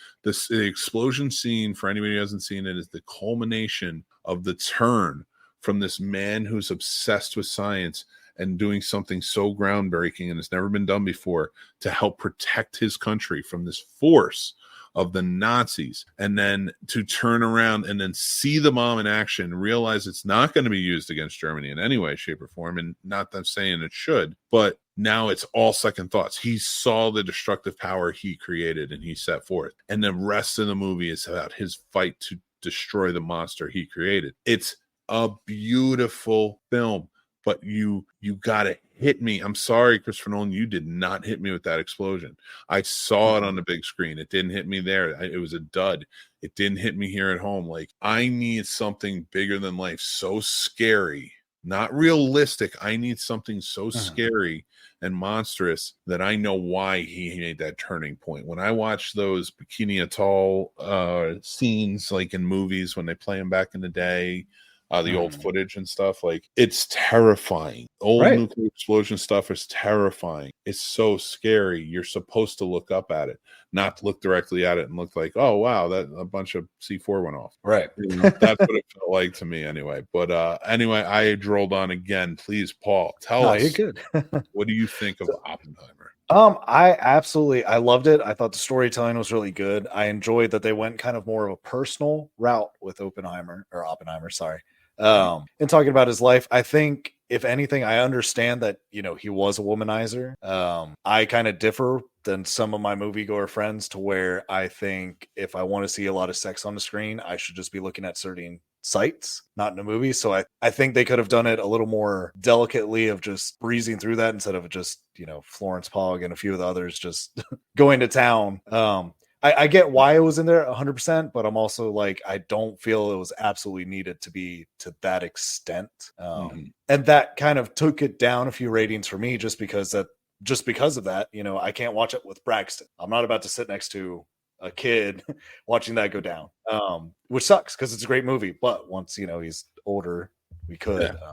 explosion scene, for anybody who hasn't seen it, is the culmination of the turn from this man who's obsessed with science and doing something so groundbreaking and has never been done before to help protect his country from this force of the Nazis, and then to turn around and then see the bomb in action, realize it's not going to be used against Germany in any way, shape, or form. And not that I'm saying it should, but now it's all second thoughts. He saw the destructive power he created and he set forth. And the rest of the movie is about his fight to destroy the monster he created. It's a beautiful film. But you gotta hit me. I'm sorry, Christopher Nolan, you did not hit me with that explosion. I saw it on the big screen. It didn't hit me there. It was a dud. It didn't hit me here at home. Like, I need something bigger than life, so scary, not realistic. I need something so scary and monstrous that I know why he made that turning point. When I watch those Bikini Atoll scenes, like in movies when they play them back in the day, the old footage and stuff, like, it's terrifying. Old nuclear explosion stuff is terrifying. It's so scary. You're supposed to look up at it, not look directly at it and look like, oh wow, that a bunch of C4 went off. Right. That's what it felt like to me anyway. But anyway, I drolled on again. Please, Paul, tell us. You're good. What do you think of Oppenheimer? I loved it. I thought the storytelling was really good. I enjoyed that they went kind of more of a personal route with Oppenheimer, sorry. And talking about his life. I think, if anything, I understand that, he was a womanizer. I kind of differ than some of my moviegoer friends, to where I think if I want to see a lot of sex on the screen, I should just be looking at certain sites, not in a movie. So I think they could have done it a little more delicately, of just breezing through that instead of just, Florence Pugh and a few of the others just going to town. I get why it was in there 100%, but I'm also like, I don't feel it was absolutely needed to be to that extent. And that kind of took it down a few ratings for me, just because of that, I can't watch it with Braxton. I'm not about to sit next to a kid watching that go down, which sucks because it's a great movie. But once, he's older, we could. Yeah.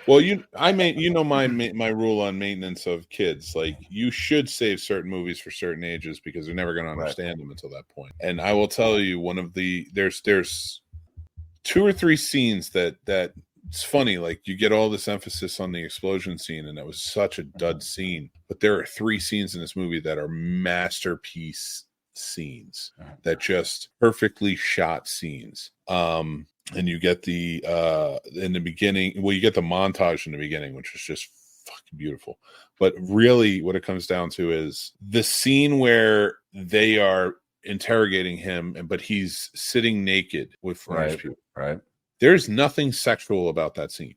Well, my rule on maintenance of kids. Like, you should save certain movies for certain ages because they're never going to understand them until that point. And I will tell you, there's 2 or 3 scenes that it's funny. Like, you get all this emphasis on the explosion scene, and that was such a dud scene. But there are 3 scenes in this movie that are masterpiece scenes, that just perfectly shot scenes. And you get the in the beginning, you get the montage in the beginning, which is just fucking beautiful. But really what it comes down to is the scene where they are interrogating him, but he's sitting naked with Florence Pugh. Right. There's nothing sexual about that scene.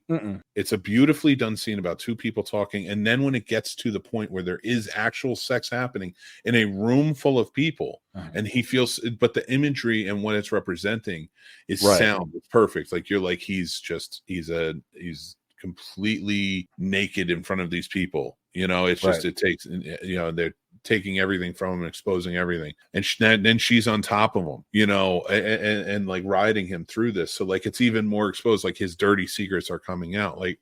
It's a beautifully done scene about 2 people talking. And then when it gets to the point where there is actual sex happening in a room full of people, and he feels, but the imagery and what it's representing is sound. It's perfect. Like, you're like, he's completely naked in front of these people. It's just, it takes, they're taking everything from him, exposing everything, and then she's on top of him, and like riding him through this. So, like, it's even more exposed. Like, his dirty secrets are coming out. Like,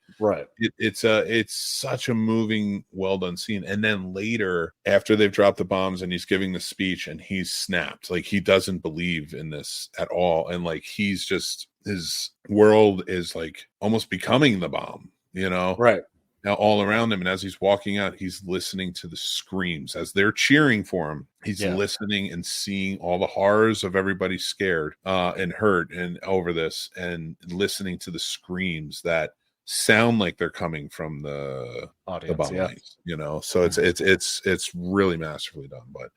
it's such a moving, well done scene. And then later, after they've dropped the bombs and he's giving the speech, and he's snapped. Like, he doesn't believe in this at all, and like, he's just, his world is like almost becoming the bomb. Now all around him, and as he's walking out, he's listening to the screams as they're cheering for him. He's listening and seeing all the horrors of everybody scared and hurt and over this, and listening to the screams that sound like they're coming from the audience, so it's really masterfully done. But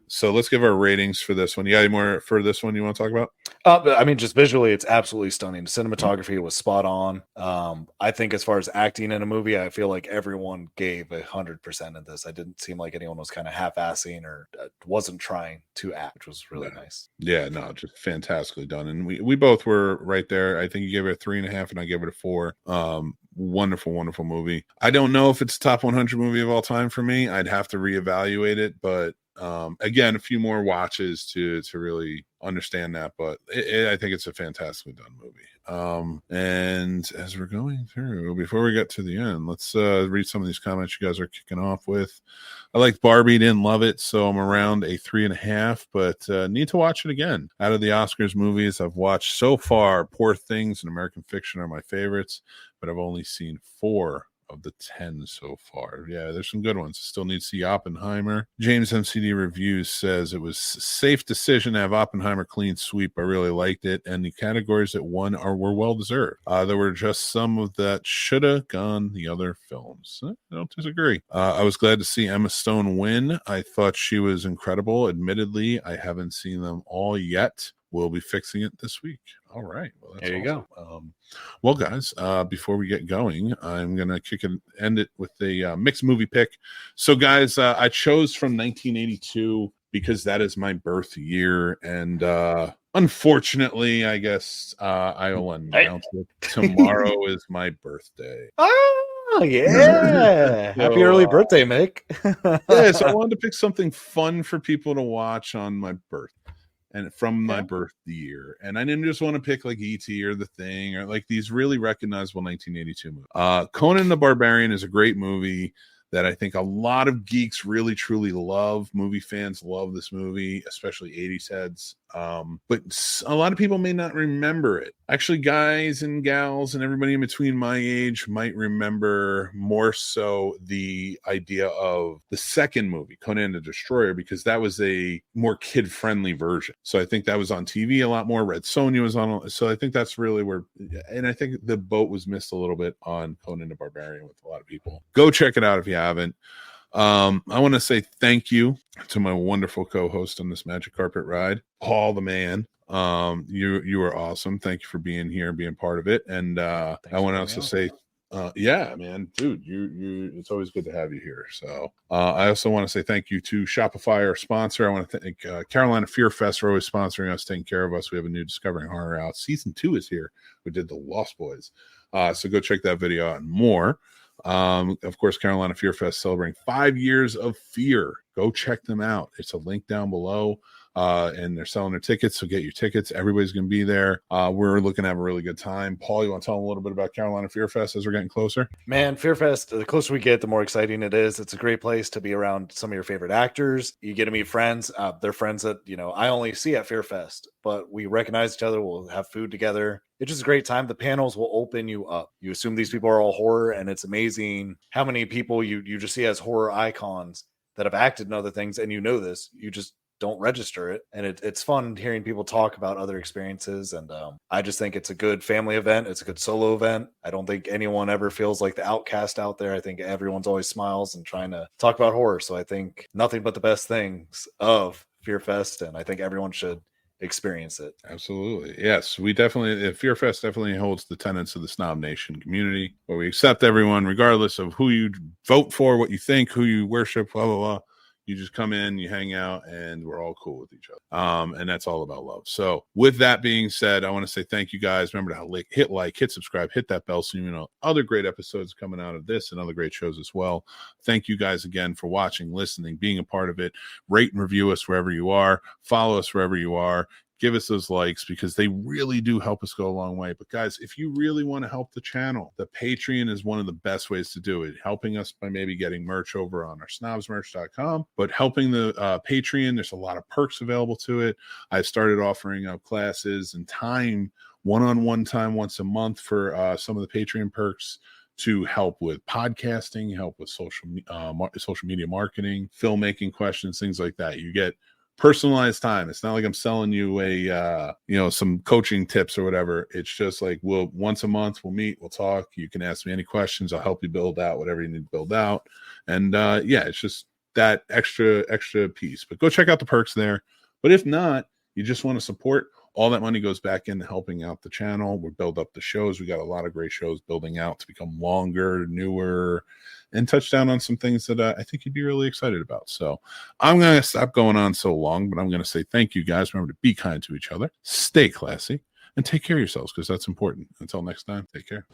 so let's give our ratings for this one. You got any more for this one you want to talk about? I mean, just visually, it's absolutely stunning. The cinematography was spot on. I think as far as acting in a movie, I feel like everyone gave 100% in this. I didn't seem like anyone was kind of half-assing or wasn't trying to act, which was really nice. Yeah, no, just fantastically done. And we both were right there. I think you gave it a 3.5 and I gave it a 4. Wonderful movie. I don't know if it's a top 100 movie of all time for me. I'd have to reevaluate it, but again, a few more watches to really understand that, but I think it's a fantastically done movie. And as we're going through, before we get to the end, let's read some of these comments you guys are kicking off with. I liked Barbie, didn't love it, so I'm around a 3.5, but need to watch it again. Out of the Oscars movies I've watched so far, Poor Things and American Fiction are my favorites, but I've only seen 4 of the 10 so far. Yeah, there's some good ones. Still need to see Oppenheimer. James MCD Reviews says it was a safe decision to have Oppenheimer clean sweep. I really liked it, and the categories that won were well deserved. There were just some of that should have gone the other films. I don't disagree. I was glad to see Emma Stone win. I thought she was incredible. Admittedly, I haven't seen them all yet. We'll be fixing it this week. All right. Well, that's there you awesome. go. Well, guys, before we get going, I'm going to end it with a mixed movie pick. So, guys, I chose from 1982 because that is my birth year. And unfortunately, I guess I will announce it. Tomorrow is my birthday. Oh, yeah. So, happy early birthday, Mick. Yeah, so I wanted to pick something fun for people to watch on my birthday. And from my birth year, and I didn't just want to pick like E.T. or The Thing or like these really recognizable 1982 movies. Conan the Barbarian is a great movie that I think a lot of geeks really truly love. Movie fans love this movie, especially 80s heads. But a lot of people may not remember it. Actually, guys and gals and everybody in between my age might remember more so the idea of the second movie, Conan the Destroyer, because that was a more kid-friendly version. So I think that was on TV a lot more. Red Sonja was on. So I think that's really where, and I think the boat was missed a little bit on Conan the Barbarian with a lot of people. Go check it out if you haven't. I want to say thank you to my wonderful co-host on this magic carpet ride, Paul the man. You are awesome. Thank you for being here and being part of it. And I want to also say yeah, man, dude, you it's always good to have you here. So I also want to say thank you to Shopify, our sponsor. I want to thank Carolina Fear Fest for always sponsoring us, taking care of us. We have a new Discovering Horror out. Season 2 is here. We did the Lost Boys. So go check that video out and more. Of course, Carolina Fear Fest celebrating 5 years of fear. Go check them out. It's a link down below. And they're selling their tickets, so get your tickets. Everybody's going to be there. We're looking to have a really good time. Paul, you want to tell them a little bit about Carolina Fear Fest as we're getting closer? Man, Fear Fest, the closer we get, the more exciting it is. It's a great place to be around some of your favorite actors. You get to meet friends. They're friends that, I only see at Fear Fest, but we recognize each other. We'll have food together. It's just a great time. The panels will open you up. You assume these people are all horror, and it's amazing how many people you just see as horror icons that have acted in other things, and this. You just don't register it, and it's fun hearing people talk about other experiences. And I just think it's a good family event. It's a good solo event. I don't think anyone ever feels like the outcast out there. I think everyone's always smiles and trying to talk about horror. So I think nothing but the best things of Fear Fest, and I think everyone should experience it. Absolutely. Yes, we definitely, Fear Fest definitely holds the tenets of the Snob Nation community, where we accept everyone regardless of who you vote for, what you think, who you worship, blah blah blah. You just come in, you hang out, and we're all cool with each other. And that's all about love. So with that being said, I want to say thank you guys. Remember to hit like, hit subscribe, hit that bell so you know other great episodes coming out of this and other great shows as well. Thank you guys again for watching, listening, being a part of it. Rate and review us wherever you are. Follow us wherever you are. Give us those likes because they really do help us go a long way. But guys, if you really want to help the channel, the Patreon is one of the best ways to do it. Helping us by maybe getting merch over on our snobsmerch.com, but helping the Patreon, there's a lot of perks available to it. I've started offering up classes and time, one-on-one time once a month for some of the Patreon perks to help with podcasting, help with social media marketing, filmmaking questions, things like that. You get personalized time. It's not like I'm selling you a some coaching tips or whatever. It's just like once a month we'll meet, we'll talk. You can ask me any questions. I'll help you build out whatever you need to build out. And it's just that extra piece. But go check out the perks there. But if not, you just want to support, all that money goes back into helping out the channel. We build up the shows. We got a lot of great shows building out to become longer, newer, and touch down on some things that I think you'd be really excited about. So I'm going to stop going on so long, but I'm going to say thank you guys. Remember to be kind to each other, stay classy, and take care of yourselves because that's important. Until next time, take care.